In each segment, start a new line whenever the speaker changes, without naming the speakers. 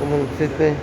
como el CP.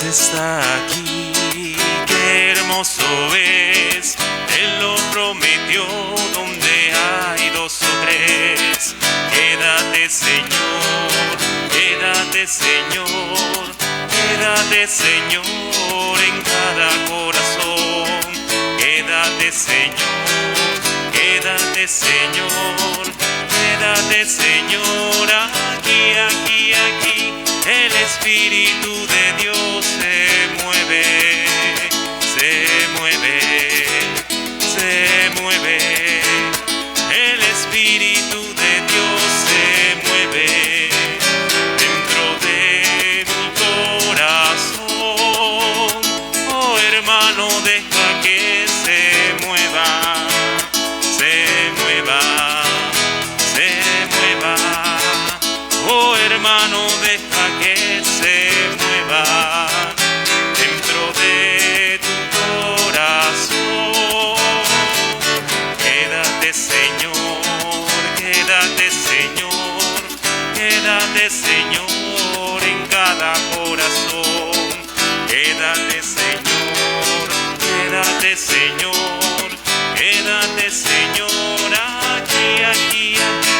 Está aquí, qué hermoso es, Él lo prometió donde hay dos o tres. Quédate Señor, quédate Señor, quédate Señor en cada corazón. Quédate Señor, quédate Señor, quédate Señor, aquí, aquí, aquí. El Espíritu de Dios se mueve, se mueve, se mueve. El Espíritu de Dios se mueve dentro de mi corazón. Oh hermano, deja que se mueva, se mueva, se mueva. Oh hermano, deja que se mueva. quédate Señor, quédate Señor, aquí, aquí, aquí.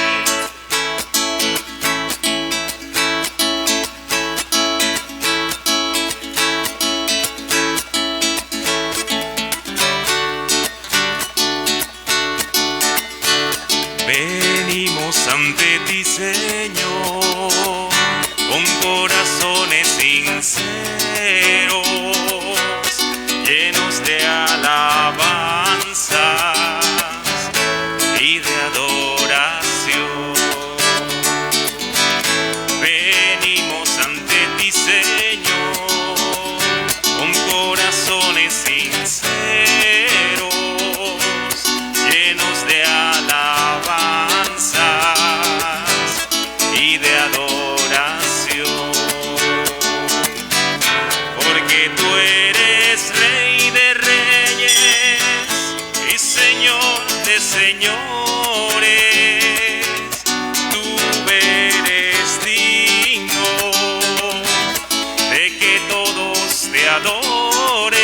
Venimos ante ti, Señor, con corazones sinceros, llenos de alabanzas y de adoración. Venimos ante ti, Señor, con corazones sinceros, llenos de alabanzas y de adoración, porque tú eres Rey de reyes y Señor de señores. Tú eres digno de que todos te adoren,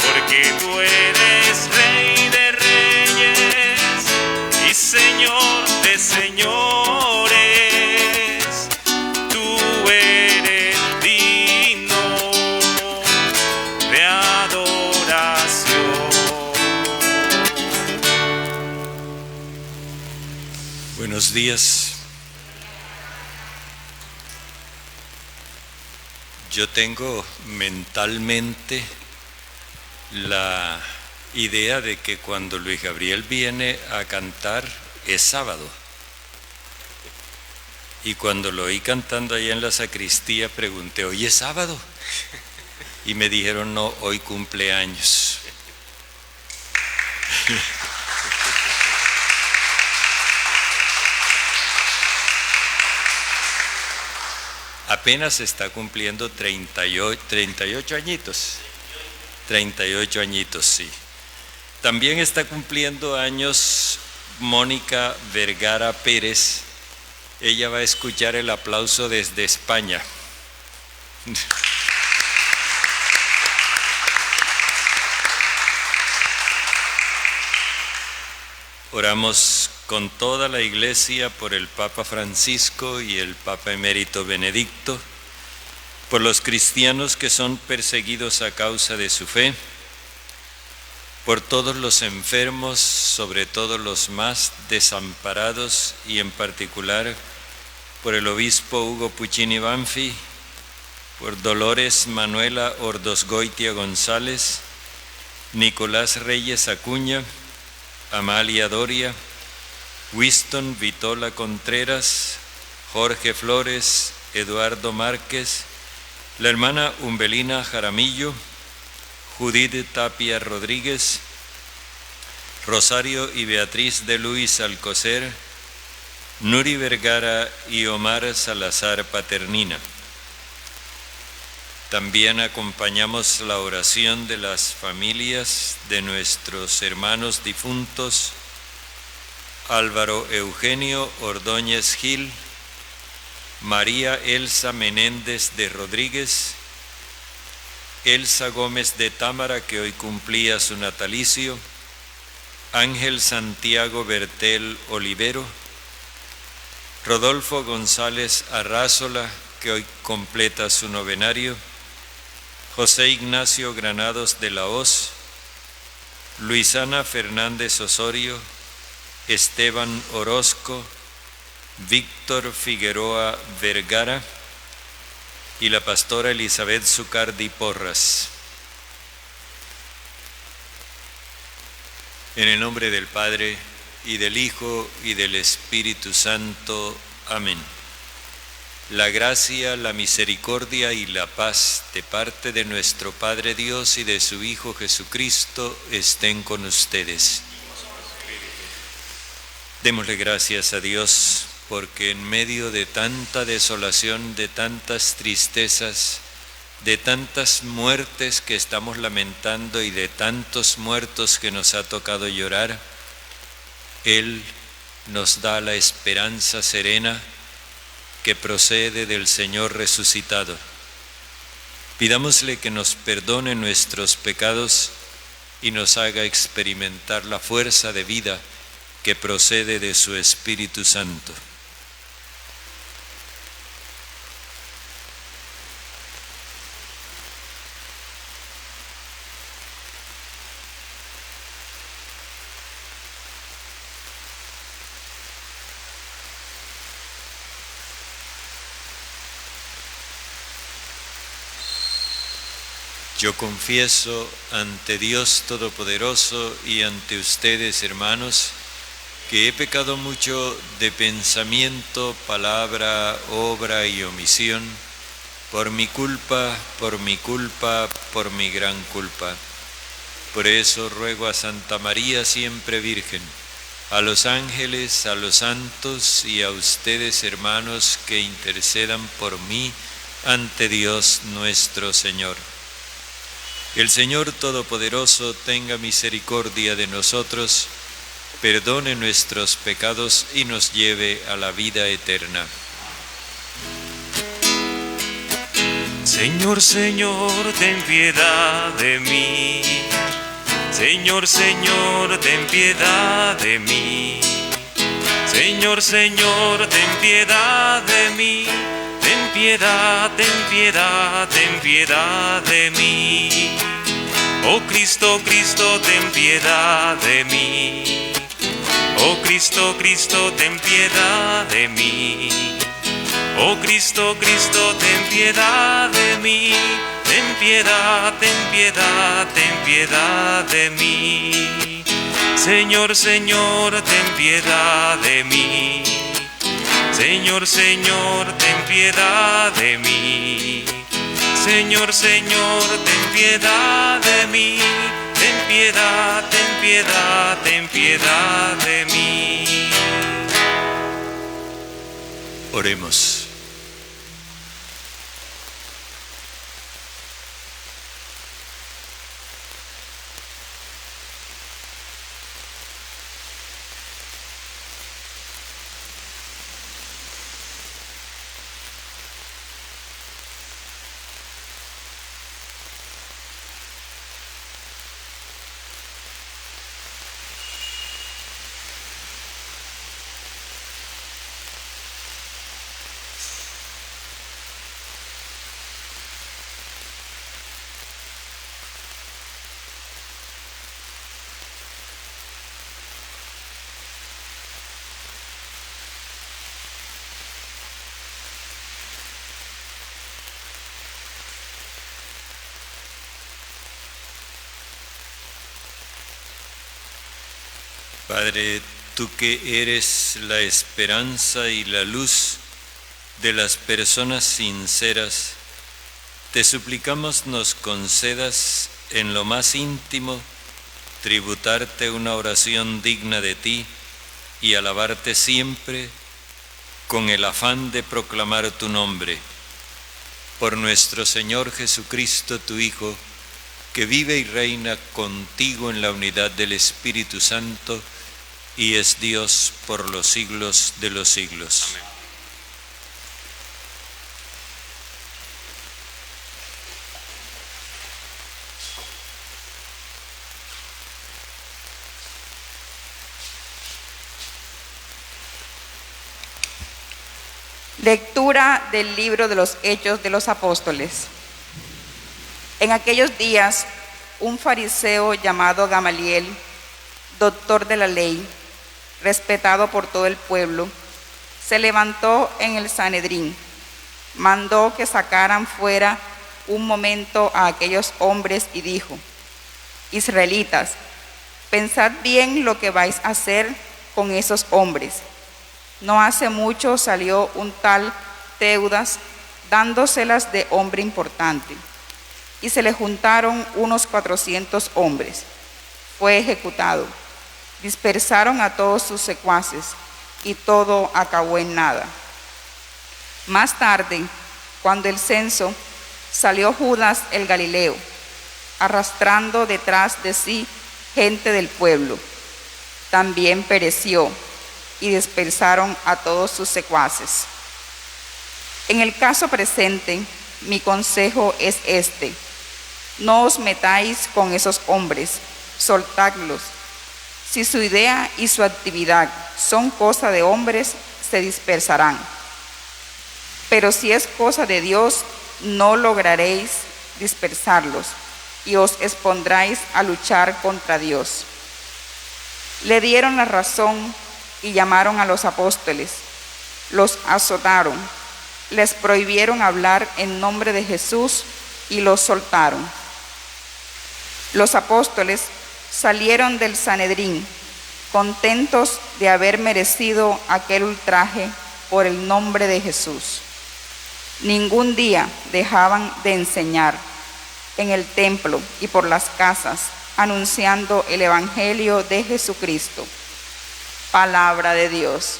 porque tú eres Rey de reyes y Señor de señores. Tú eres digno de adoración.
Buenos días. Yo tengo mentalmente la idea de que cuando Luis Gabriel viene a cantar es sábado. Y cuando lo oí cantando allá en la sacristía pregunté, ¿hoy es sábado? Y me dijeron, no, hoy cumpleaños. Apenas está cumpliendo 38 añitos. 38 añitos, sí. También está cumpliendo años Mónica Vergara Pérez. Ella va a escuchar el aplauso desde España. Oramos con toda la Iglesia por el Papa Francisco y el Papa Emérito Benedicto, por los cristianos que son perseguidos a causa de su fe, por todos los enfermos, sobre todo los más desamparados, y en particular por el obispo Hugo Puccini Banfi, por Dolores Manuela Ordosgoitia González, Nicolás Reyes Acuña, Amalia Doria, Winston Vitola Contreras, Jorge Flores, Eduardo Márquez, la hermana Umbelina Jaramillo, Judith Tapia Rodríguez, Rosario y Beatriz de Luis Alcocer, Nuri Vergara y Omar Salazar Paternina. También acompañamos la oración de las familias de nuestros hermanos difuntos Álvaro Eugenio Ordóñez Gil, María Elsa Menéndez de Rodríguez, Elsa Gómez de Támara, que hoy cumplía su natalicio, Ángel Santiago Bertel Olivero, Rodolfo González Arrázola, que hoy completa su novenario, José Ignacio Granados de la Hoz, Luisana Fernández Osorio, Esteban Orozco, Víctor Figueroa Vergara y la pastora Elizabeth Zucardi Porras. En el nombre del Padre, y del Hijo, y del Espíritu Santo. Amén. La gracia, la misericordia y la paz de parte de nuestro Padre Dios y de su Hijo Jesucristo estén con ustedes. Démosle gracias a Dios porque en medio de tanta desolación, de tantas tristezas, de tantas muertes que estamos lamentando y de tantos muertos que nos ha tocado llorar, Él nos da la esperanza serena que procede del Señor resucitado. Pidámosle que nos perdone nuestros pecados y nos haga experimentar la fuerza de vida que procede de su Espíritu Santo. Yo confieso ante Dios Todopoderoso y ante ustedes, hermanos, que he pecado mucho de pensamiento, palabra, obra y omisión, por mi culpa, por mi gran culpa. Por eso ruego a Santa María siempre Virgen, a los ángeles, a los santos y a ustedes, hermanos, que intercedan por mí ante Dios nuestro Señor. El Señor Todopoderoso tenga misericordia de nosotros, perdone nuestros pecados y nos lleve a la vida eterna.
Señor, Señor, ten piedad de mí. Señor, Señor, ten piedad de mí. Señor, Señor, ten piedad de mí. Ten piedad, ten piedad, ten piedad de mí. Oh Cristo, Cristo, ten piedad de mí. Oh Cristo, Cristo, ten piedad de mí. Oh Cristo, Cristo, ten piedad de mí. Ten piedad, ten piedad, ten piedad de mí. Señor, Señor, ten piedad de mí. Señor, Señor, ten piedad de mí. Señor, Señor, ten piedad de mí. Ten piedad, ten piedad, ten piedad de mí.
Oremos. Padre, tú que eres la esperanza y la luz de las personas sinceras, te suplicamos nos concedas en lo más íntimo tributarte una oración digna de ti y alabarte siempre con el afán de proclamar tu nombre. Por nuestro Señor Jesucristo, tu Hijo, que vive y reina contigo en la unidad del Espíritu Santo y es Dios por los siglos de los siglos.
Amén.
Lectura del libro de los Hechos de los Apóstoles. En aquellos días, un fariseo llamado Gamaliel, doctor de la ley, respetado por todo el pueblo, se levantó en el Sanedrín, mandó que sacaran fuera un momento a aquellos hombres y dijo: Israelitas, pensad bien lo que vais a hacer con esos hombres. No hace mucho salió un tal Teudas dándoselas de hombre importante, y se le juntaron unos 400 hombres. Fue ejecutado. Dispersaron a todos sus secuaces, y todo acabó en nada. Más tarde, cuando el censo, salió Judas el Galileo, arrastrando detrás de sí gente del pueblo. También pereció, y dispersaron a todos sus secuaces. En el caso presente, mi consejo es este: no os metáis con esos hombres, soltadlos. Si su idea y su actividad son cosa de hombres, se dispersarán. Pero si es cosa de Dios, no lograréis dispersarlos y os expondráis a luchar contra Dios. Le dieron la razón y llamaron a los apóstoles. Los azotaron, les prohibieron hablar en nombre de Jesús y los soltaron. Los apóstoles salieron del Sanedrín, contentos de haber merecido aquel ultraje por el nombre de Jesús. Ningún día dejaban de enseñar en el templo y por las casas, anunciando el Evangelio de Jesucristo. Palabra de Dios.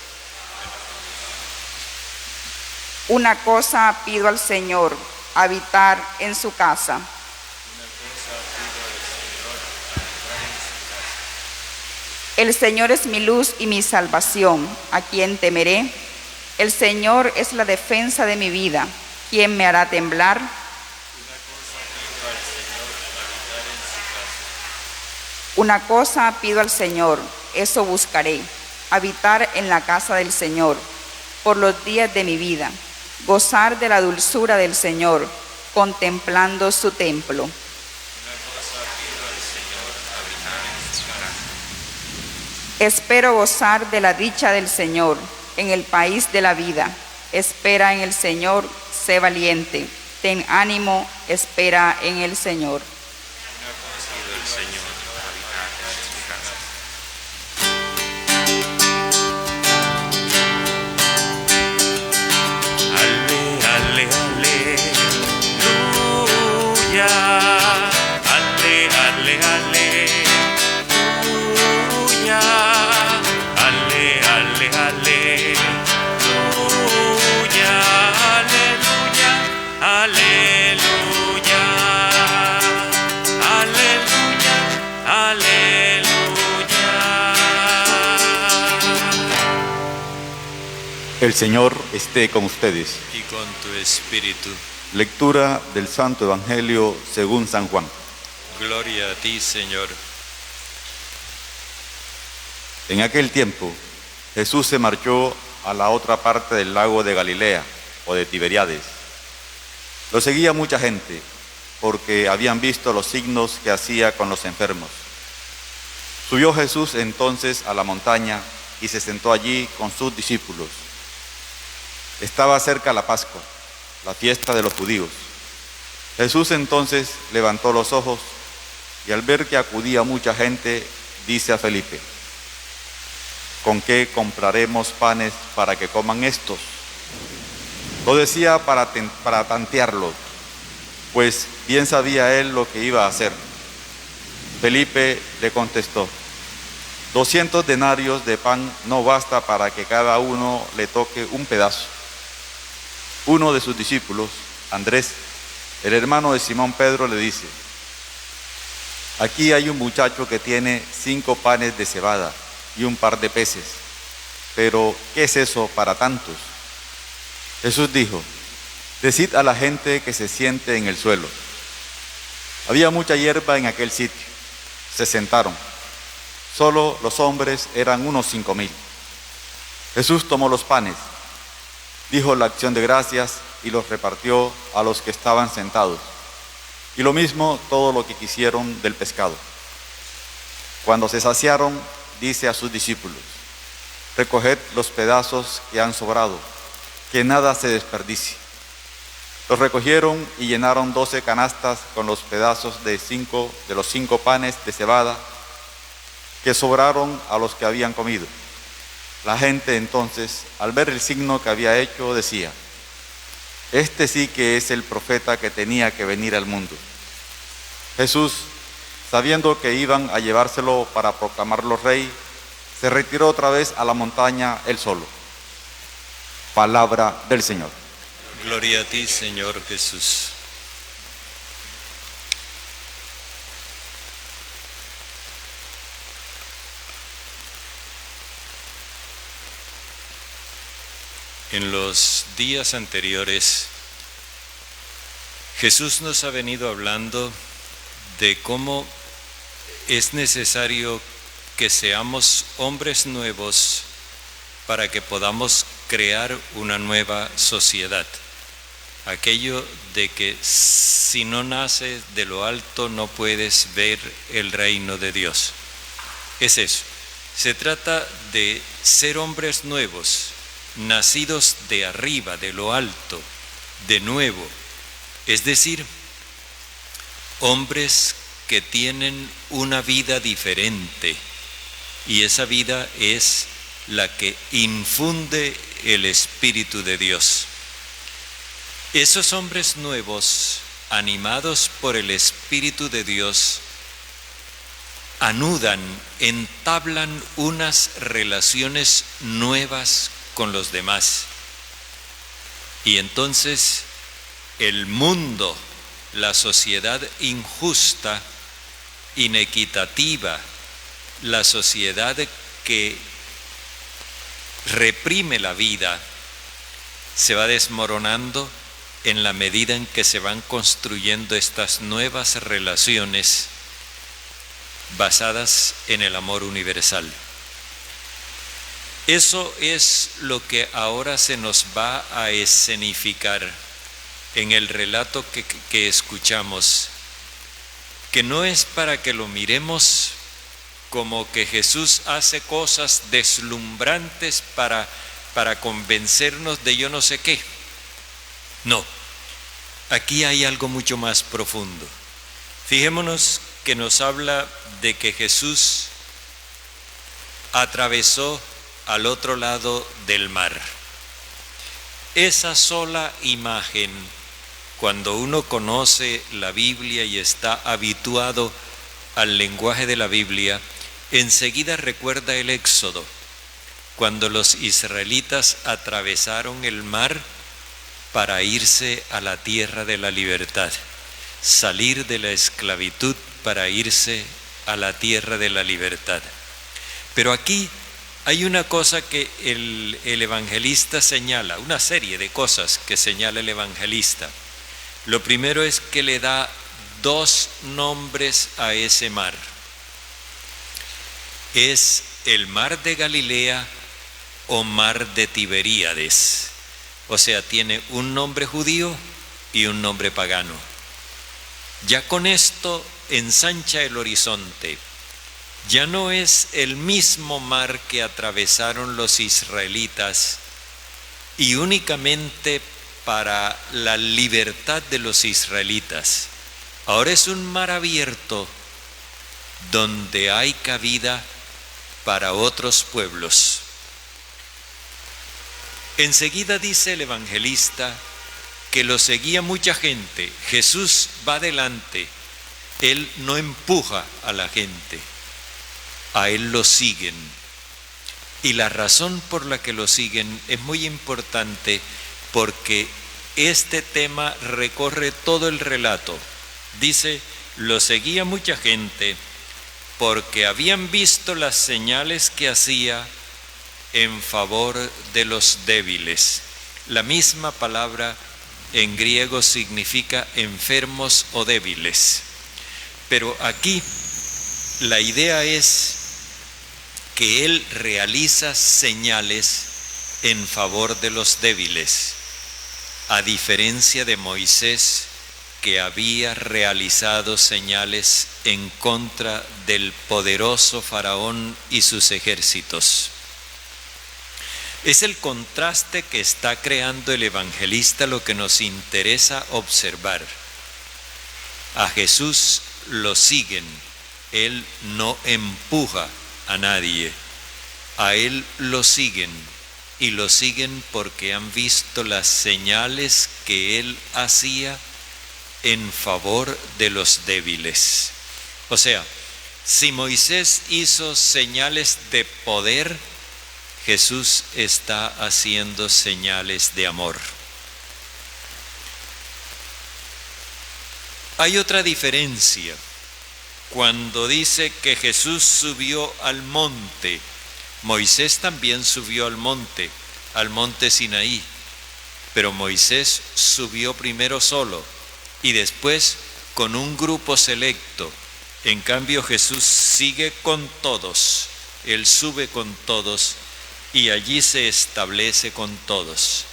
Una cosa pido al Señor, habitar en su casa. El Señor es mi luz y mi salvación, ¿a quién temeré? El Señor es la defensa de mi vida, ¿quién me hará temblar? Una cosa pido al Señor, eso buscaré, habitar en la casa del Señor por los días de mi vida, gozar de la dulzura del Señor, contemplando su templo. Espero gozar de la dicha del Señor en el país de la vida. Espera en el Señor, sé valiente. Ten ánimo, espera en el Señor.
El Señor esté con ustedes.
Y con tu espíritu.
Lectura del Santo Evangelio según San Juan.
Gloria a ti, Señor.
En aquel tiempo, Jesús se marchó a la otra parte del lago de Galilea, o de Tiberíades. Lo seguía mucha gente, porque habían visto los signos que hacía con los enfermos. Subió Jesús entonces a la montaña y se sentó allí con sus discípulos. Estaba cerca la Pascua, la fiesta de los judíos. Jesús entonces levantó los ojos y al ver que acudía mucha gente, dice a Felipe: ¿con qué compraremos panes para que coman estos? Lo decía para tantearlo, pues bien sabía él lo que iba a hacer. Felipe le contestó: 200 denarios de pan no basta para que cada uno le toque un pedazo. Uno de sus discípulos, Andrés, el hermano de Simón Pedro, le dice: aquí hay un muchacho que tiene 5 panes de cebada y un par de peces, pero ¿qué es eso para tantos? Jesús dijo: decid a la gente que se siente en el suelo. Había mucha hierba en aquel sitio. Se sentaron. Solo los hombres eran unos 5,000. Jesús tomó los panes, dijo la acción de gracias y los repartió a los que estaban sentados, y lo mismo todo lo que quisieron del pescado. Cuando se saciaron, dice a sus discípulos: recoged los pedazos que han sobrado, que nada se desperdicie. Los recogieron y llenaron 12 canastas con los pedazos de los 5 panes de cebada que sobraron a los que habían comido. La gente entonces, al ver el signo que había hecho, decía: este sí que es el profeta que tenía que venir al mundo. Jesús, sabiendo que iban a llevárselo para proclamarlo rey, se retiró otra vez a la montaña él solo. Palabra del Señor.
Gloria a ti, Señor Jesús. En los días anteriores Jesús nos ha venido hablando de cómo es necesario que seamos hombres nuevos para que podamos crear una nueva sociedad. Aquello de que si no naces de lo alto no puedes ver el reino de Dios. Es eso. Se trata de ser hombres nuevos, nacidos de arriba, de lo alto, de nuevo. Es decir, hombres que tienen una vida diferente, y esa vida es la que infunde el Espíritu de Dios. Esos hombres nuevos, animados por el Espíritu de Dios, anudan, entablan unas relaciones nuevas con los demás. Y entonces el mundo, la sociedad injusta, inequitativa, la sociedad que reprime la vida, se va desmoronando en la medida en que se van construyendo estas nuevas relaciones basadas en el amor universal. Eso es lo que ahora se nos va a escenificar en el relato que escuchamos, que no es para que lo miremos como que Jesús hace cosas deslumbrantes para convencernos de yo no sé qué. No, aquí hay algo mucho más profundo. Fijémonos que nos habla de que Jesús atravesó al otro lado del mar. Esa sola imagen, cuando uno conoce la Biblia y está habituado al lenguaje de la Biblia, enseguida recuerda el Éxodo, cuando los israelitas atravesaron el mar para irse a la tierra de la libertad, salir de la esclavitud para irse a la tierra de la libertad. Pero aquí hay una cosa que el evangelista señala, una serie de cosas que señala el evangelista. Lo primero es que le da dos nombres a ese mar. Es el mar de Galilea o mar de Tiberíades. O sea, tiene un nombre judío y un nombre pagano. Ya con esto ensancha el horizonte. Ya no es el mismo mar que atravesaron los israelitas y únicamente para la libertad de los israelitas. Ahora es un mar abierto donde hay cabida para otros pueblos. Enseguida dice el evangelista que lo seguía mucha gente. Jesús va adelante, Él no empuja a la gente, a Él lo siguen. Y la razón por la que lo siguen es muy importante porque este tema recorre todo el relato. Dice, lo seguía mucha gente porque habían visto las señales que hacía en favor de los débiles. La misma palabra en griego significa enfermos o débiles. Pero aquí la idea es que Él realiza señales en favor de los débiles, a diferencia de Moisés, que había realizado señales en contra del poderoso faraón y sus ejércitos. Es el contraste que está creando el evangelista lo que nos interesa observar. A Jesús lo siguen, Él no empuja a nadie, a Él lo siguen y lo siguen porque han visto las señales que Él hacía en favor de los débiles. O sea, si Moisés hizo señales de poder, Jesús está haciendo señales de amor. Hay otra diferencia. Cuando dice que Jesús subió al monte, Moisés también subió al monte Sinaí, pero Moisés subió primero solo y después con un grupo selecto. En cambio, Jesús sigue con todos, Él sube con todos y allí se establece con todos.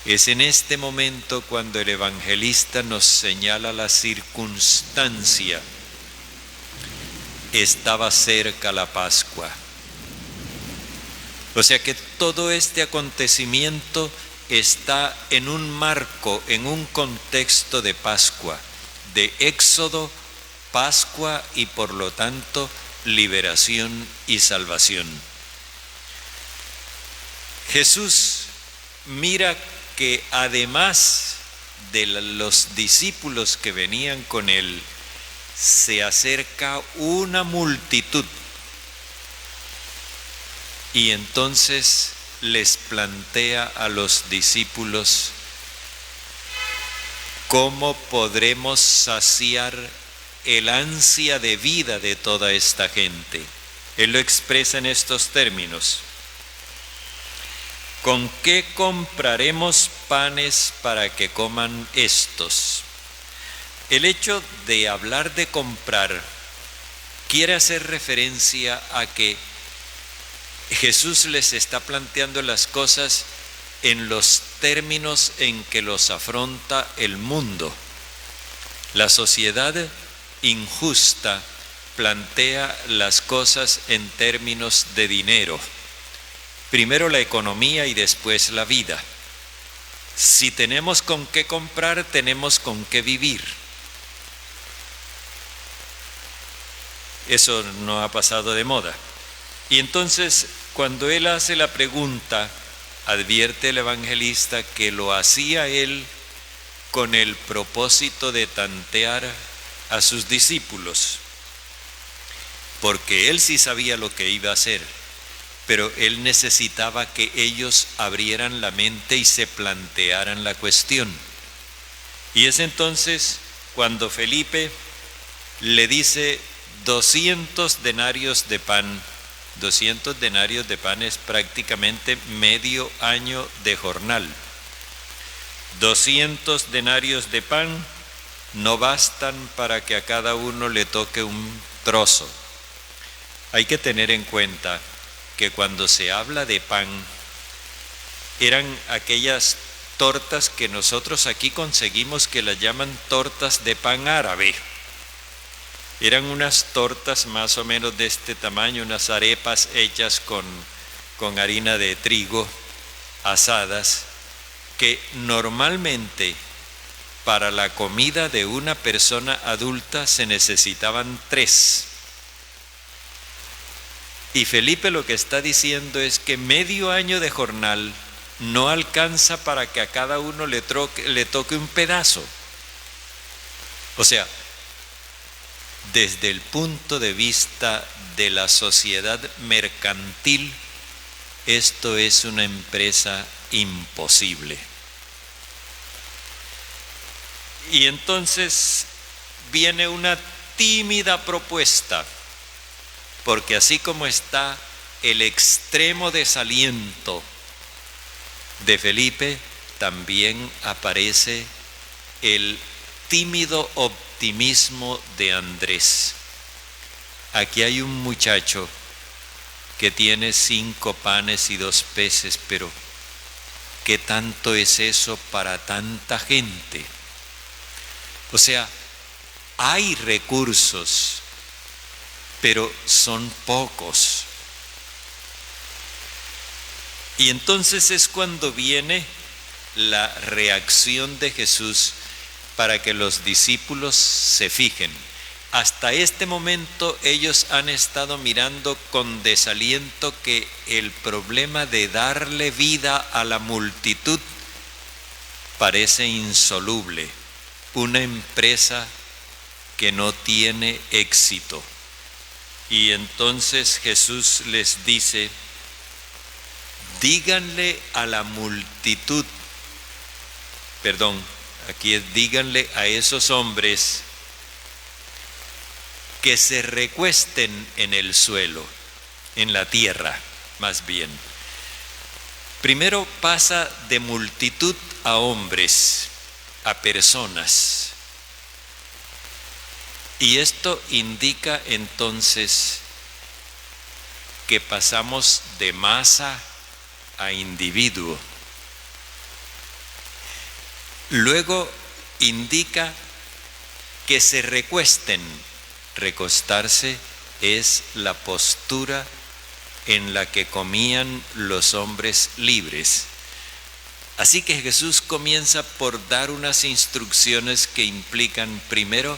Es en este momento cuando el evangelista nos señala la circunstancia. Estaba cerca la Pascua. O sea que todo este acontecimiento está en un marco, en un contexto de Pascua, de Éxodo, Pascua y por lo tanto liberación y salvación. Jesús mira que además de los discípulos que venían con él, se acerca una multitud y entonces les plantea a los discípulos cómo podremos saciar el ansia de vida de toda esta gente. Él lo expresa en estos términos: ¿con qué compraremos panes para que coman estos? El hecho de hablar de comprar quiere hacer referencia a que Jesús les está planteando las cosas en los términos en que los afronta el mundo. La sociedad injusta plantea las cosas en términos de dinero. Primero la economía y después la vida. Si tenemos con qué comprar, tenemos con qué vivir. Eso no ha pasado de moda. Y entonces, cuando él hace la pregunta, advierte el evangelista que lo hacía él con el propósito de tantear a sus discípulos, porque él sí sabía lo que iba a hacer, pero él necesitaba que ellos abrieran la mente y se plantearan la cuestión. Y es entonces cuando Felipe le dice 200 denarios de pan. 200 denarios de pan es prácticamente medio año de jornal. 200 denarios de pan no bastan para que a cada uno le toque un trozo. Hay que tener en cuenta que cuando se habla de pan, eran aquellas tortas que nosotros aquí conseguimos que las llaman tortas de pan árabe. Eran unas tortas más o menos de este tamaño, unas arepas hechas con harina de trigo, asadas, que normalmente para la comida de una persona adulta se necesitaban 3. Y Felipe lo que está diciendo es que medio año de jornal no alcanza para que a cada uno le toque un pedazo. O sea, desde el punto de vista de la sociedad mercantil, esto es una empresa imposible. Y entonces viene una tímida propuesta, porque así como está el extremo desaliento de Felipe, también aparece el tímido optimismo de Andrés. Aquí hay un muchacho que tiene 5 panes y 2 peces, pero ¿qué tanto es eso para tanta gente? O sea, hay recursos, pero son pocos. Y entonces es cuando viene la reacción de Jesús para que los discípulos se fijen. Hasta este momento ellos han estado mirando con desaliento que el problema de darle vida a la multitud parece insoluble, una empresa que no tiene éxito. Y entonces Jesús les dice: díganle a la multitud, aquí es díganle a esos hombres que se recuesten en el suelo, en la tierra, más bien. Primero pasa de multitud a hombres. a personas. Y esto indica entonces que pasamos de masa a individuo. Luego indica que se recuesten. Recostarse es la postura en la que comían los hombres libres. Así que Jesús comienza por dar unas instrucciones que implican primero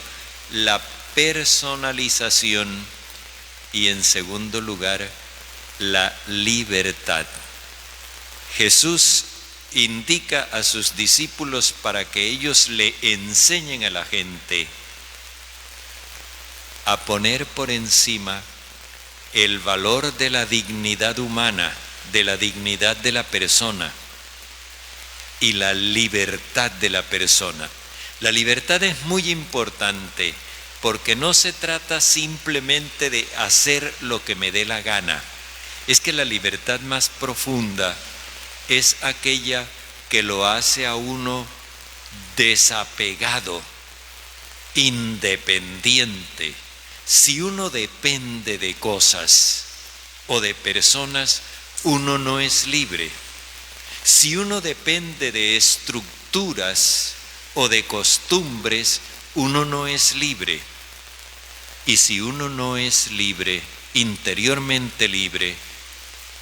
la personalización y en segundo lugar la libertad. Jesús indica a sus discípulos para que ellos le enseñen a la gente a poner por encima el valor de la dignidad humana, de la dignidad de la persona y la libertad de la persona. La libertad es muy importante porque no se trata simplemente de hacer lo que me dé la gana. Es que la libertad más profunda es aquella que lo hace a uno desapegado, independiente. Si uno depende de cosas o de personas, uno no es libre. Si uno depende de estructuras o de costumbres, uno no es libre. Y si uno no es libre, interiormente libre,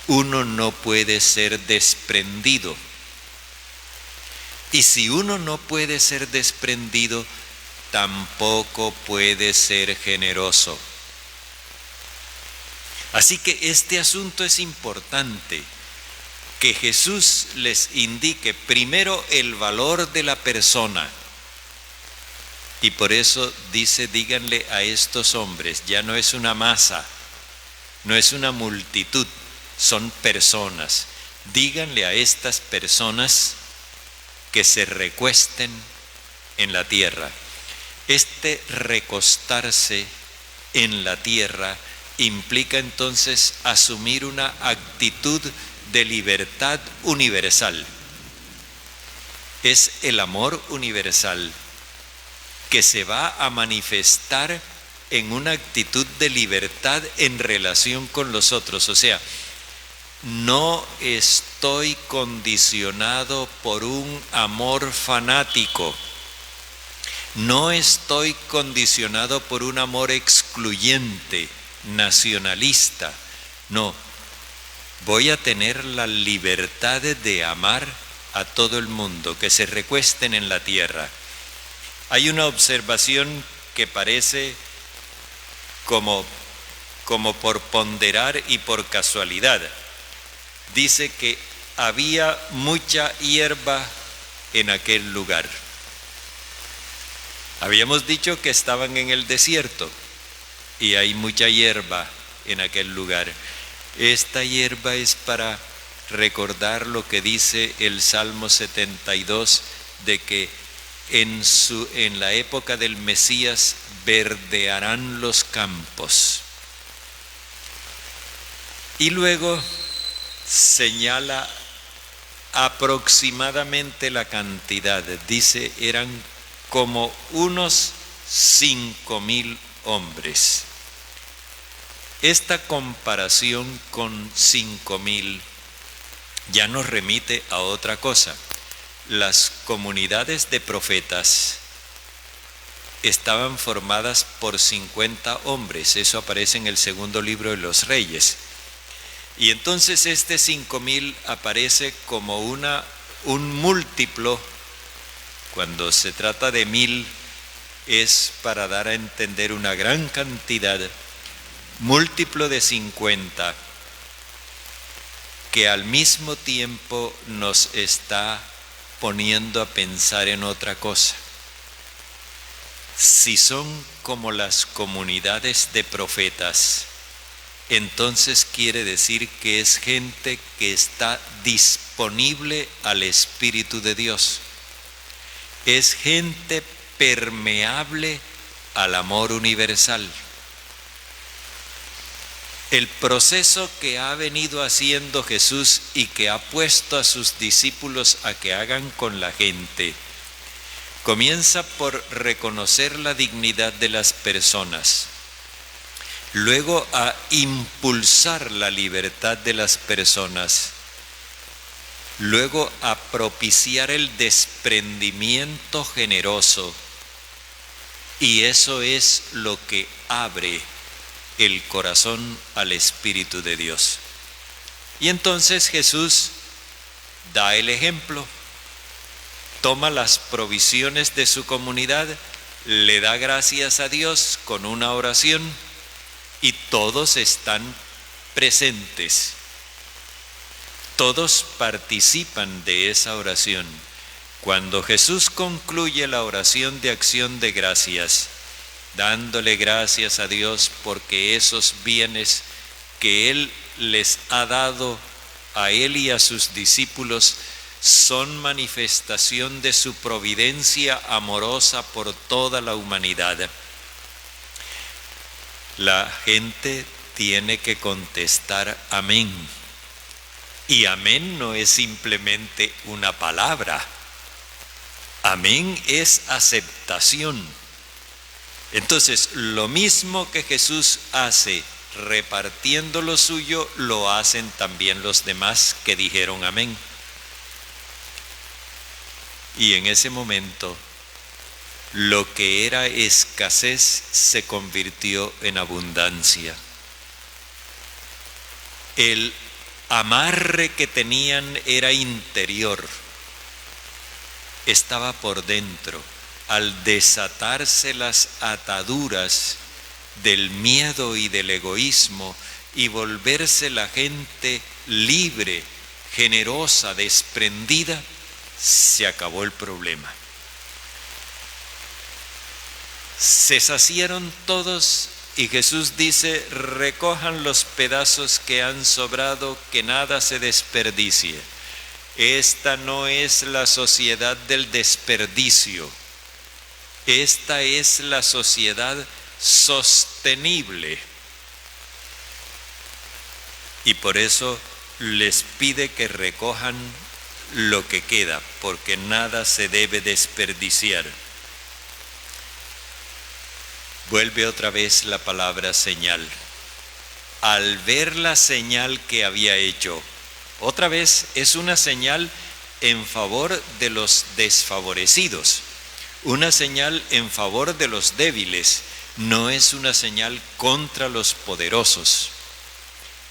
uno no puede ser desprendido. Y si uno no puede ser desprendido, tampoco puede ser generoso. Así que este asunto es importante, que Jesús les indique primero el valor de la persona. Y por eso dice, díganle a estos hombres, ya no es una masa, no es una multitud, son personas. Díganle a estas personas que se recuesten en la tierra. Este recostarse en la tierra implica entonces asumir una actitud de libertad universal. Es el amor universal que se va a manifestar en una actitud de libertad en relación con los otros. O sea, no estoy condicionado por un amor fanático. No estoy condicionado por un amor excluyente, nacionalista. No, voy a tener la libertad de amar a todo el mundo, que se recuesten en la tierra. Hay una observación que parece como por ponderar y por casualidad. Dice que había mucha hierba en aquel lugar. Habíamos dicho que estaban en el desierto y hay mucha hierba en aquel lugar. Esta hierba es para recordar lo que dice el Salmo 72, de que en la época del Mesías verdearán los campos. Y luego señala aproximadamente la cantidad. Dice, eran como unos 5,000 hombres. Esta comparación con 5,000 ya nos remite a otra cosa. Las comunidades de profetas estaban formadas por 50 hombres. Eso aparece en el segundo libro de los Reyes. Y entonces este 5,000 aparece como un múltiplo. Cuando se trata de 1,000 es para dar a entender una gran cantidad, múltiplo de 50, que al mismo tiempo nos está poniendo a pensar en otra cosa. Si son como las comunidades de profetas, entonces quiere decir que es gente que está disponible al Espíritu de Dios. Es gente permeable al amor universal. El proceso que ha venido haciendo Jesús y que ha puesto a sus discípulos a que hagan con la gente Comienza por reconocer la dignidad de las personas, luego a impulsar la libertad de las personas, luego a propiciar el desprendimiento generoso, y eso es lo que abre el corazón al Espíritu de Dios. Y entonces Jesús da el ejemplo, toma las provisiones de su comunidad, le da gracias a Dios con una oración y todos están presentes. Todos participan de esa oración. Cuando Jesús concluye la oración de acción de gracias, dándole gracias a Dios porque esos bienes que Él les ha dado a Él y a sus discípulos son manifestación de su providencia amorosa por toda la humanidad. La gente tiene que contestar amén. Y amén no es simplemente una palabra. Amén es aceptación. Entonces, lo mismo que Jesús hace repartiendo lo suyo, lo hacen también los demás que dijeron amén. Y en ese momento, lo que era escasez se convirtió en abundancia. El amarre que tenían era interior, estaba por dentro. Al desatarse las ataduras del miedo y del egoísmo y volverse la gente libre, generosa, desprendida, se acabó el problema. Se saciaron todos y Jesús dice: recojan los pedazos que han sobrado, que nada se desperdicie. Esta no es la sociedad del desperdicio, esta es la sociedad sostenible. Y por eso les pide que recojan lo que queda, porque nada se debe desperdiciar. Vuelve otra vez la palabra señal. Al ver la señal que había hecho, otra vez es una señal en favor de los desfavorecidos, una señal en favor de los débiles, no es una señal contra los poderosos.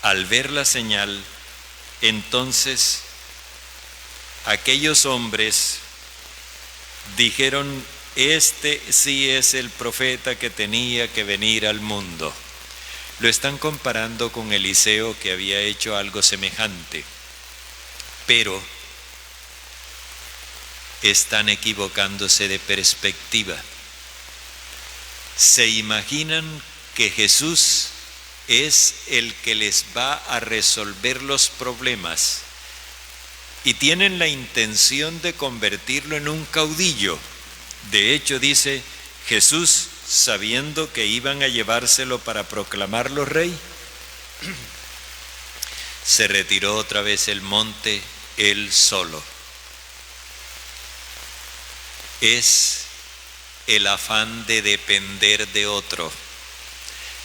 Al ver la señal, entonces aquellos hombres dijeron: este sí es el profeta que tenía que venir al mundo. Lo están comparando con Eliseo, que había hecho algo semejante, pero están equivocándose de perspectiva. Se imaginan que Jesús es el que les va a resolver los problemas y tienen la intención de convertirlo en un caudillo. De hecho, dice Jesús, sabiendo que iban a llevárselo para proclamarlo rey, se retiró otra vez el monte él solo. Es el afán de depender de otro,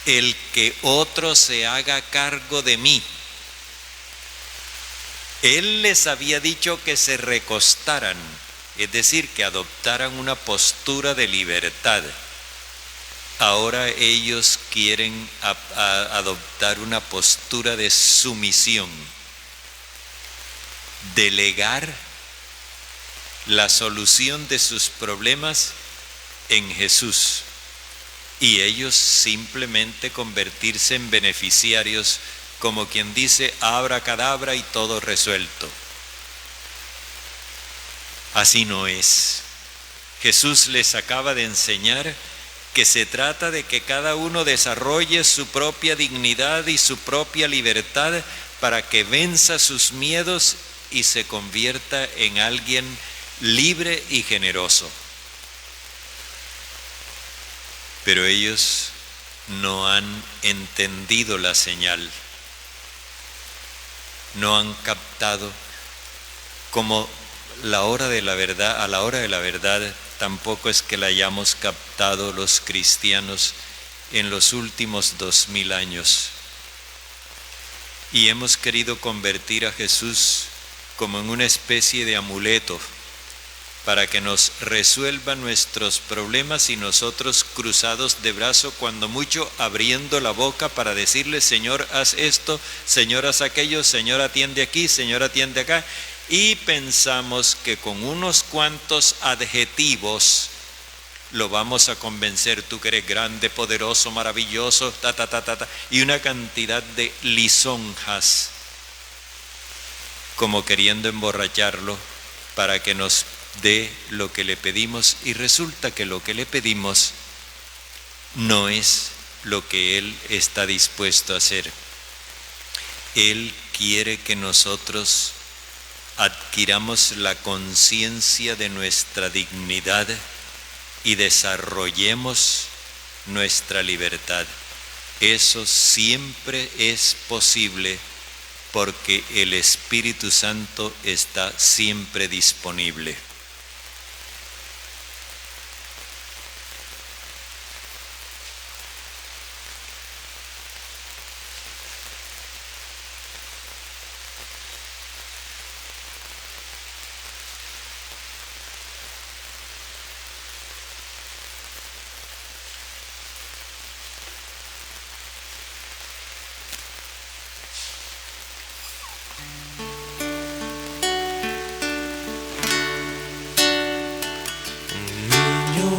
el que otro se haga cargo de mí. Él les había dicho que se recostaran, es decir, que adoptaran una postura de libertad. Ahora ellos quieren adoptar una postura de sumisión, delegar la solución de sus problemas en Jesús y ellos simplemente convertirse en beneficiarios, como quien dice abracadabra y todo resuelto. Así no es. Jesús les acaba de enseñar que se trata de que cada uno desarrolle su propia dignidad y su propia libertad para que venza sus miedos y se convierta en alguien libre y generoso. Pero ellos no han entendido la señal, no han captado como a la hora de la verdad tampoco es que la hayamos captado los cristianos en los últimos 2000 años. Y hemos querido convertir a Jesús como en una especie de amuleto para que nos resuelva nuestros problemas y nosotros cruzados de brazo, cuando mucho abriendo la boca para decirle: Señor, haz esto, Señor, haz aquello, Señor, atiende aquí, Señor, atiende acá. Y pensamos que con unos cuantos adjetivos lo vamos a convencer. Tú que eres grande, poderoso, maravilloso, y una cantidad de lisonjas, como queriendo emborracharlo para que nos dé lo que le pedimos, y resulta que lo que le pedimos no es lo que Él está dispuesto a hacer. Él quiere que nosotros adquiramos la conciencia de nuestra dignidad y desarrollemos nuestra libertad. Eso siempre es posible porque el Espíritu Santo está siempre disponible.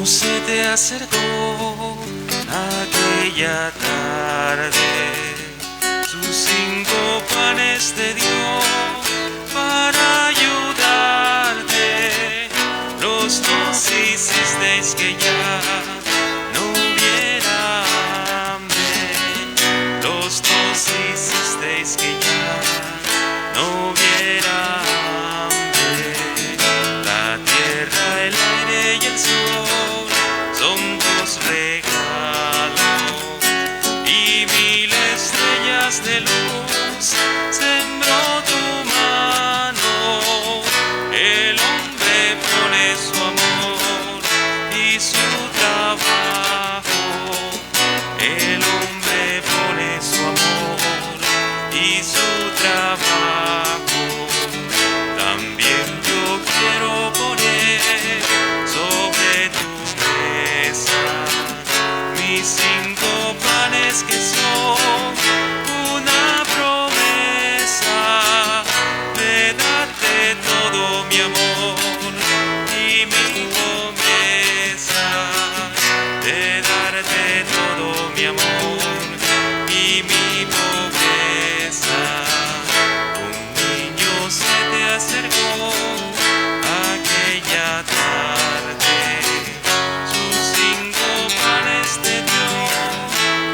Se te acercó aquella tarde, sus 5 panes te dio para ayudarte. Los dos hicisteis que ya no hubiera hambre. Los dos hicisteis que ya no hubiera hambre. La tierra, el aire y el sol son tus regalos, y 1000 estrellas de luz sembró tu mano. El hombre pone su amor y su trabajo. El hombre pone su amor y su trabajo. También yo quiero poner sobre tu mis 5 panes, que son una promesa de darte todo mi amor, y mi promesa de darte todo mi amor y mi pobreza. Un niño se te acercó aquella tarde, sus 5 panes te dio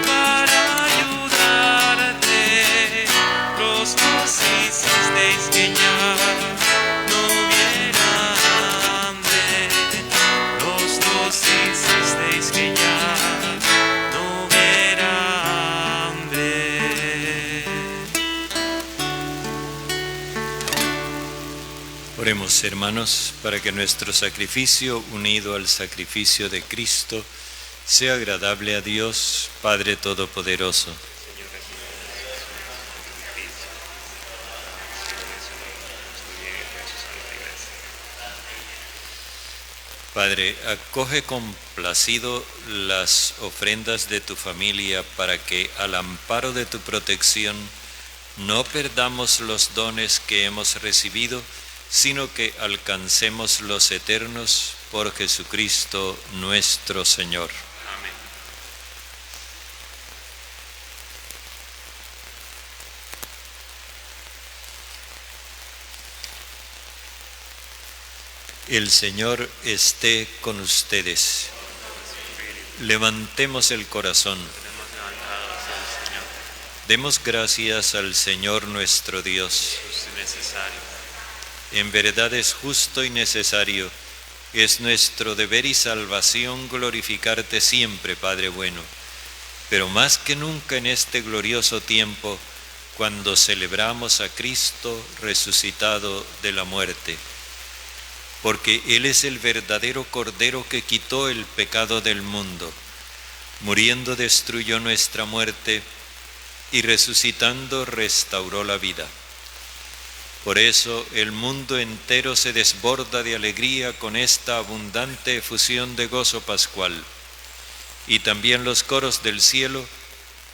para ayudarte. Los dos hicisteis que ya no hubiera hambre. Los dos hicisteis que ya no hubiera hambre.
Oremos, hermanos, para que nuestro sacrificio, unido al sacrificio de Cristo, sea agradable a Dios, Padre Todopoderoso. Padre, acoge complacido las ofrendas de tu familia para que, al amparo de tu protección, no perdamos los dones que hemos recibido, sino que alcancemos los eternos por Jesucristo nuestro Señor.
Amén.
El Señor esté con ustedes. Levantemos el corazón. Demos gracias al Señor nuestro Dios. En verdad es justo y necesario, es nuestro deber y salvación glorificarte siempre, Padre bueno, pero más que nunca en este glorioso tiempo, cuando celebramos a Cristo resucitado de la muerte. porque Él es el verdadero Cordero que quitó el pecado del mundo. Muriendo destruyó nuestra muerte y resucitando restauró la vida. Por eso el mundo entero se desborda de alegría con esta abundante efusión de gozo pascual. Y también los coros del cielo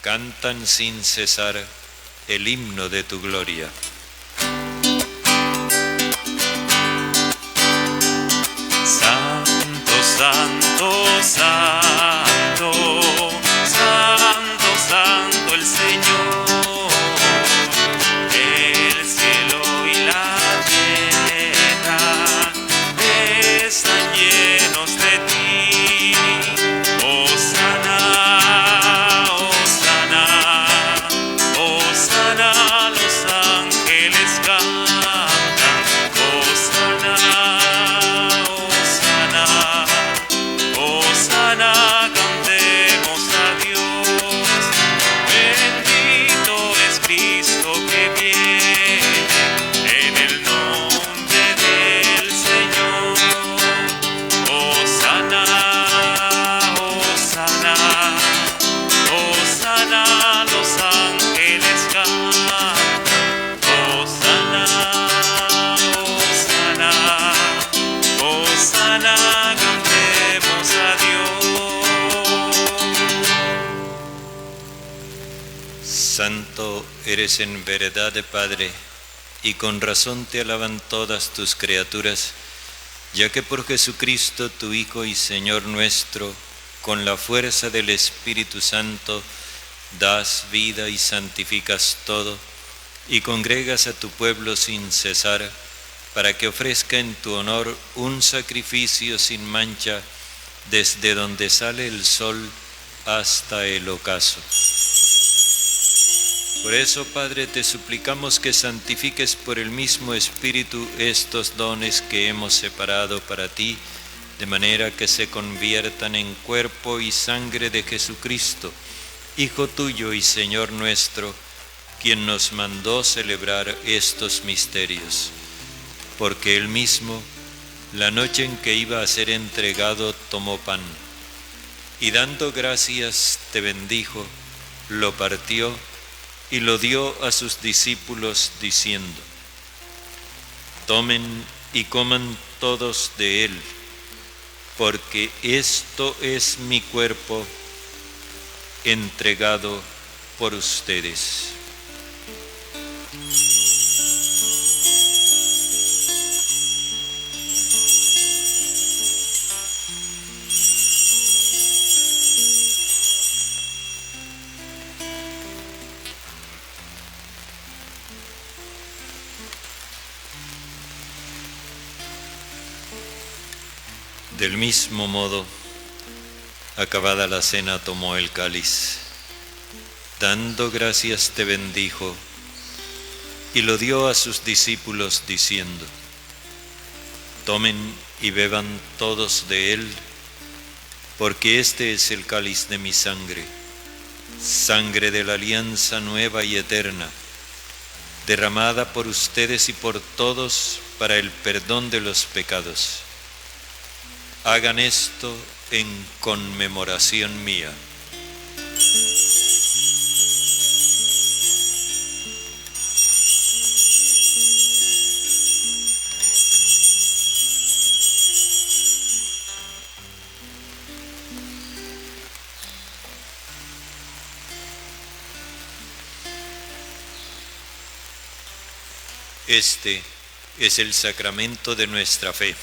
cantan sin cesar el himno de tu gloria.
Santo, santo, santo, santo, santo el Señor. El cielo y la tierra están llenos de ti. Hosana, Hosana, Hosana, los ángeles cantan. Hosana, Hosana, Hosana, cantemos a Dios. Bendito es Cristo que viene en el nombre del Señor. Hosana, Hosana, Hosana, los ángeles cantan. Hosana, Hosana, Hosana, cantemos a Dios.
Santo eres en verdad, Padre, y con razón te alaban todas tus criaturas, ya que por Jesucristo, tu Hijo y Señor nuestro, con la fuerza del Espíritu Santo, das vida y santificas todo, y congregas a tu pueblo sin cesar, para que ofrezca en tu honor un sacrificio sin mancha, desde donde sale el sol hasta el ocaso. Por eso, Padre, te suplicamos que santifiques por el mismo Espíritu estos dones que hemos separado para ti, de manera que se conviertan en cuerpo y sangre de Jesucristo, Hijo tuyo y Señor nuestro, quien nos mandó celebrar estos misterios. Porque Él mismo, la noche en que iba a ser entregado, tomó pan, y dando gracias te bendijo, lo partió y lo dio a sus discípulos diciendo: tomen y coman todos de él, porque esto es mi cuerpo entregado por ustedes. Del mismo modo, acabada la cena, tomó el cáliz, dando gracias te bendijo, y lo dio a sus discípulos diciendo: tomen y beban todos de él, porque este es el cáliz de mi sangre, sangre de la alianza nueva y eterna, derramada por ustedes y por todos para el perdón de los pecados. Hagan esto en conmemoración mía. Este es el sacramento de nuestra fe.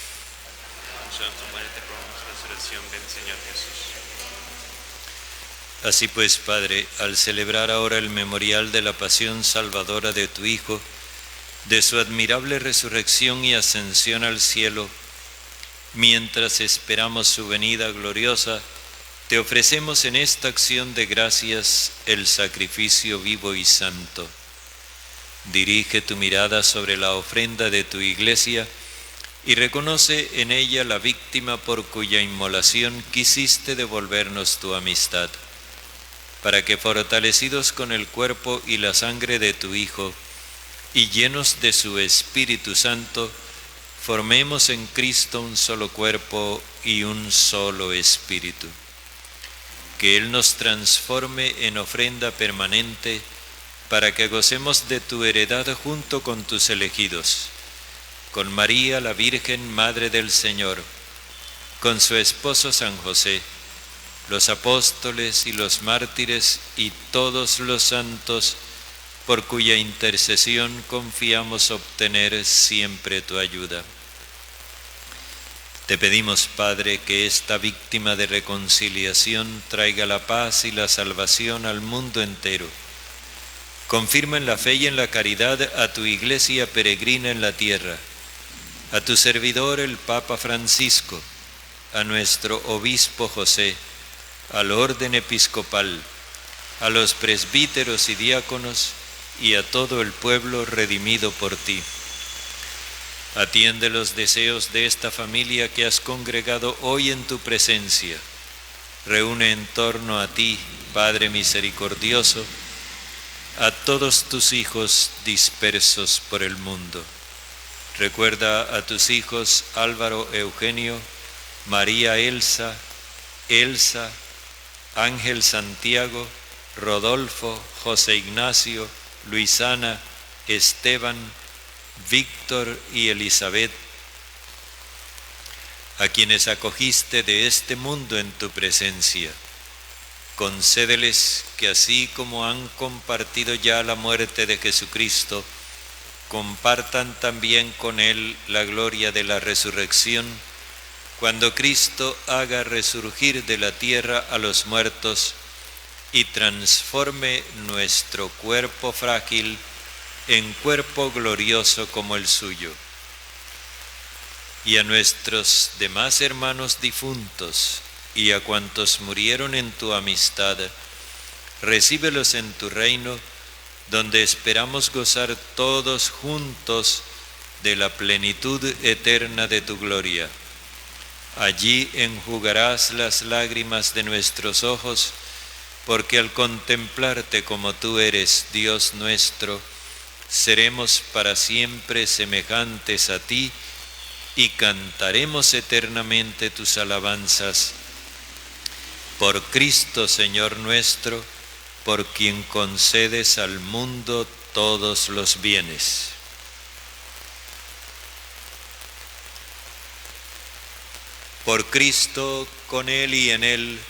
Así pues, Padre, al celebrar ahora el memorial de la pasión salvadora de tu Hijo, de su admirable resurrección y ascensión al cielo, mientras esperamos su venida gloriosa, te ofrecemos en esta acción de gracias el sacrificio vivo y santo. Dirige tu mirada sobre la ofrenda de tu Iglesia y reconoce en ella la víctima por cuya inmolación quisiste devolvernos tu amistad, para que, fortalecidos con el cuerpo y la sangre de tu Hijo y llenos de su Espíritu Santo, formemos en Cristo un solo cuerpo y un solo espíritu. Que Él nos transforme en ofrenda permanente para que gocemos de tu heredad junto con tus elegidos, con María la Virgen, Madre del Señor, con su esposo San José, los apóstoles y los mártires y todos los santos, por cuya intercesión confiamos obtener siempre tu ayuda. Te pedimos, Padre, que esta víctima de reconciliación traiga la paz y la salvación al mundo entero. Confirma en la fe y en la caridad a tu Iglesia peregrina en la tierra, a tu servidor el Papa Francisco, a nuestro Obispo José, al orden episcopal, a los presbíteros y diáconos y a todo el pueblo redimido por ti. Atiende los deseos de esta familia que has congregado hoy en tu presencia. Reúne en torno a ti, Padre misericordioso, a todos tus hijos dispersos por el mundo. Recuerda a tus hijos Álvaro Eugenio, María Elsa, Ángel Santiago, Rodolfo, José Ignacio, Luisana, Esteban, Víctor y Elizabeth, a quienes acogiste de este mundo en tu presencia. Concédeles que así como han compartido ya la muerte de Jesucristo, compartan también con Él la gloria de la resurrección, cuando Cristo haga resurgir de la tierra a los muertos y transforme nuestro cuerpo frágil en cuerpo glorioso como el suyo. Y a nuestros demás hermanos difuntos y a cuantos murieron en tu amistad, recíbelos en tu reino, donde esperamos gozar todos juntos de la plenitud eterna de tu gloria. Allí enjugarás las lágrimas de nuestros ojos, porque al contemplarte como tú eres, Dios nuestro, seremos para siempre semejantes a ti y cantaremos eternamente tus alabanzas. Por Cristo, Señor nuestro, por quien concedes al mundo todos los bienes. Por Cristo, con Él y en Él,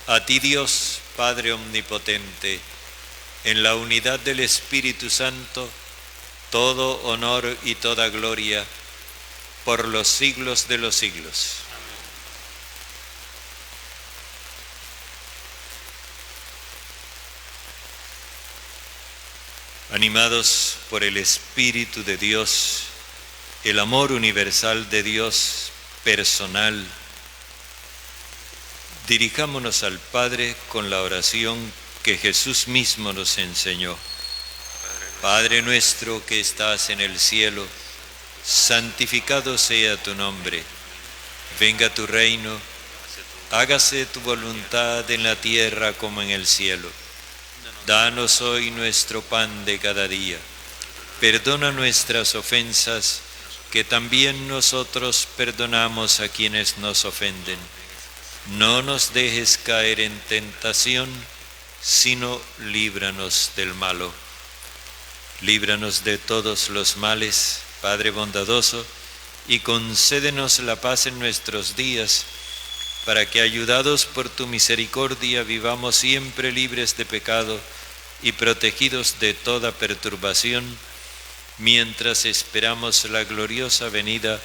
a ti Dios, Padre omnipotente, en la unidad del Espíritu Santo, todo honor y toda gloria, por los siglos de los siglos. Animados por el Espíritu de Dios, el amor universal de Dios personal, dirijámonos al Padre con la oración que Jesús mismo nos enseñó. Padre nuestro que estás en el cielo, santificado sea tu nombre. Venga tu reino, hágase tu voluntad en la tierra como en el cielo. Danos hoy nuestro pan de cada día. Perdona nuestras ofensas, que también nosotros perdonamos a quienes nos ofenden. No nos dejes caer en tentación, sino líbranos del malo. Líbranos de todos los males, Padre bondadoso, y concédenos la paz en nuestros días, para que, ayudados por tu misericordia, vivamos siempre libres de pecado y protegidos de toda perturbación, mientras esperamos la gloriosa venida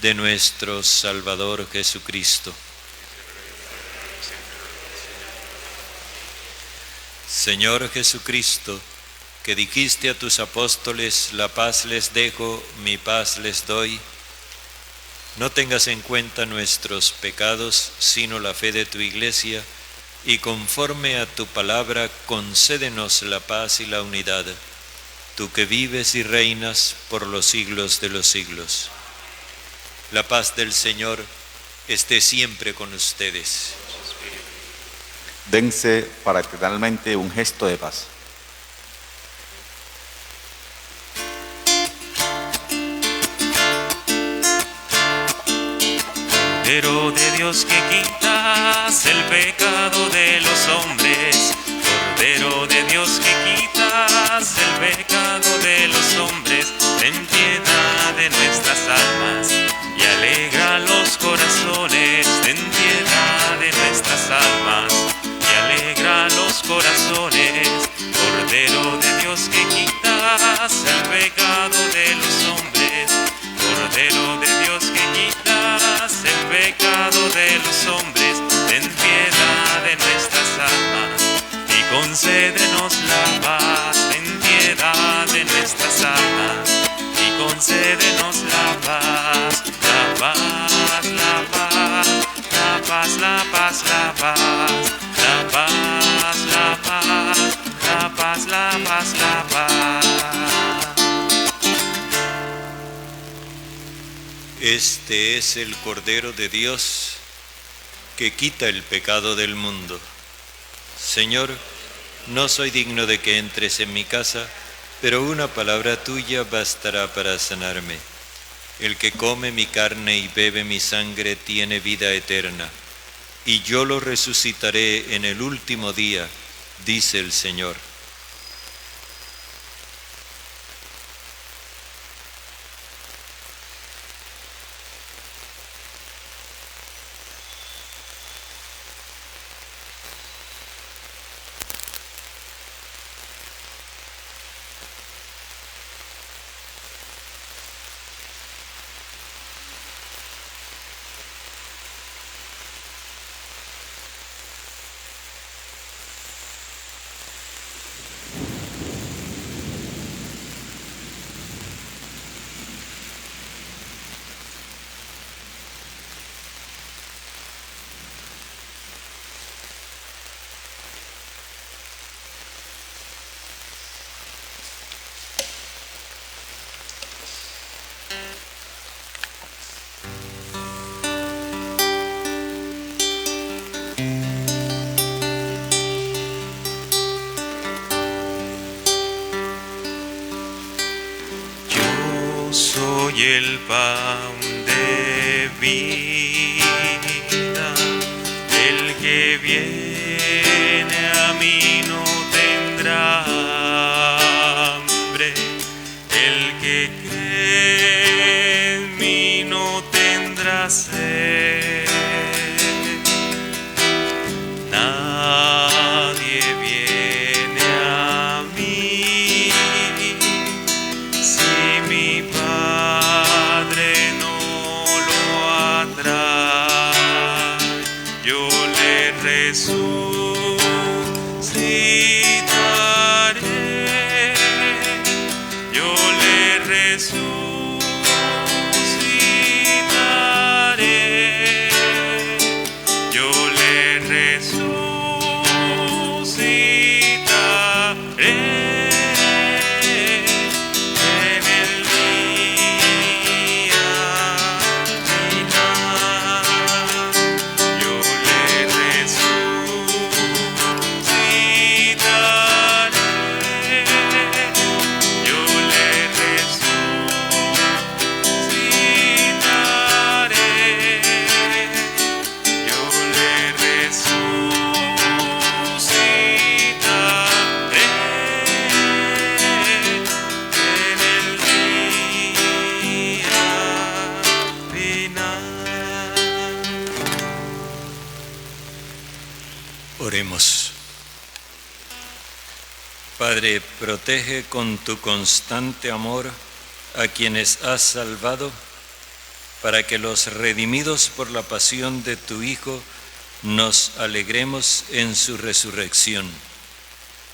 de nuestro Salvador Jesucristo. Señor Jesucristo, que dijiste a tus apóstoles, la paz les dejo, mi paz les doy, no tengas en cuenta nuestros pecados, sino la fe de tu Iglesia, y conforme a tu palabra, concédenos la paz y la unidad, tú que vives y reinas por los siglos de los siglos. La paz del Señor esté siempre con ustedes.
Dense fraternalmente un gesto de paz.
Dios que quitas el pecado de los hombres, Cordero de Dios que quitas el pecado de los hombres, ten piedad de nuestras almas y alegra los corazones, ten piedad de nuestras almas y alegra los corazones, Cordero de Dios que quitas el pecado de los hombres, Cordero de Dios que quitas el pecado de los hombres, ten piedad de nuestras almas y concédenos la paz, ten piedad de nuestras almas y concédenos la paz, la paz, la paz, la paz, la paz, la paz, la paz, la paz, la paz, la paz, la paz.
Este es el Cordero de Dios que quita el pecado del mundo. Señor, no soy digno de que entres en mi casa, pero una palabra tuya bastará para sanarme. El que come mi carne y bebe mi sangre tiene vida eterna, y yo lo resucitaré en el último día, dice el Señor.
Soy el pan de vida, el que viene a mí no tendrá hambre, el que cree en mí no tendrá sed. Nadie viene a mí si mi Padre no lo atrae. Yo le resucitaré, yo le resucitaré, yo le resucitaré en el día final. Yo le resucitaré, yo le resucitaré, yo le resucitaré en el día final.
Oremos. Padre, protege con tu constante amor a quienes has salvado, para que los redimidos por la pasión de tu Hijo nos alegremos en su resurrección.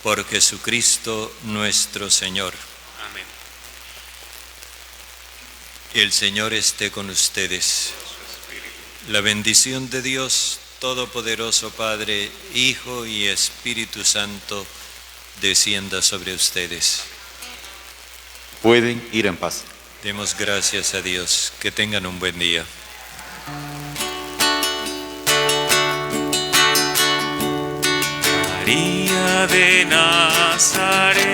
Por Jesucristo nuestro Señor.
Amén.
El Señor esté con ustedes. La bendición de Dios Todopoderoso, Padre, Hijo y Espíritu Santo, descienda sobre ustedes.
Pueden ir en paz.
Demos gracias a Dios. Que tengan un buen día.
María de Nazaret,